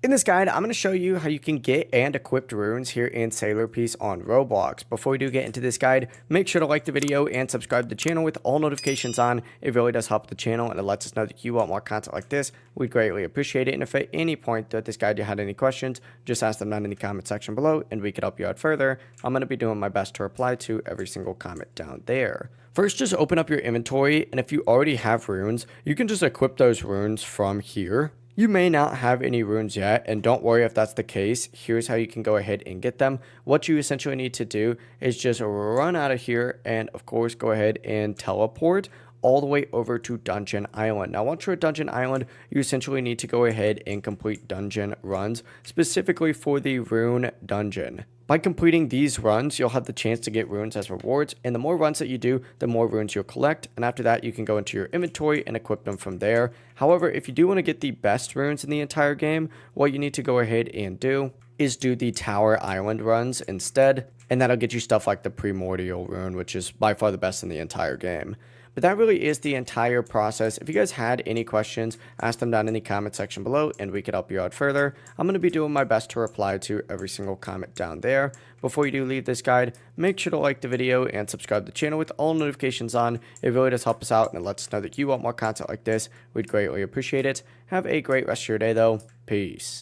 In this guide, I'm going to show you how you can get and equip runes here in Sailor Piece on Roblox. Before we do get into this guide, make sure to like the video and subscribe to the channel with all notifications on. It really does help the channel and it lets us know that you want more content like this. We'd greatly appreciate it. And if at any point throughout this guide you had any questions, just ask them down in the comment section below and we could help you out further. I'm going to be doing my best to reply to every single comment down there. First, just open up your inventory, and if you already have runes, you can just equip those runes from here. You may not have any runes yet, and don't worry if that's the case. Here's how you can go ahead and get them. What you essentially need to do is just run out of here and, of course, go ahead and teleport all the way over to Dungeon Island. Now, once you're at Dungeon Island, you essentially need to go ahead and complete dungeon runs, specifically for the rune dungeon. By completing these runs, you'll have the chance to get runes as rewards, and the more runs that you do, the more runes you'll collect, and after that, you can go into your inventory and equip them from there. However, if you do want to get the best runes in the entire game, what you need to go ahead and do is do the Tower Island runs instead, and that'll get you stuff like the Primordial rune, which is by far the best in the entire game. But that really is the entire process. If you guys had any questions, ask them down in the comment section below and we could help you out further. I'm going to be doing my best to reply to every single comment down there. Before you do leave this guide, make sure to like the video and subscribe to the channel with all notifications on. It really does help us out and it lets us know that you want more content like this. We'd greatly appreciate it. Have a great rest of your day though. Peace.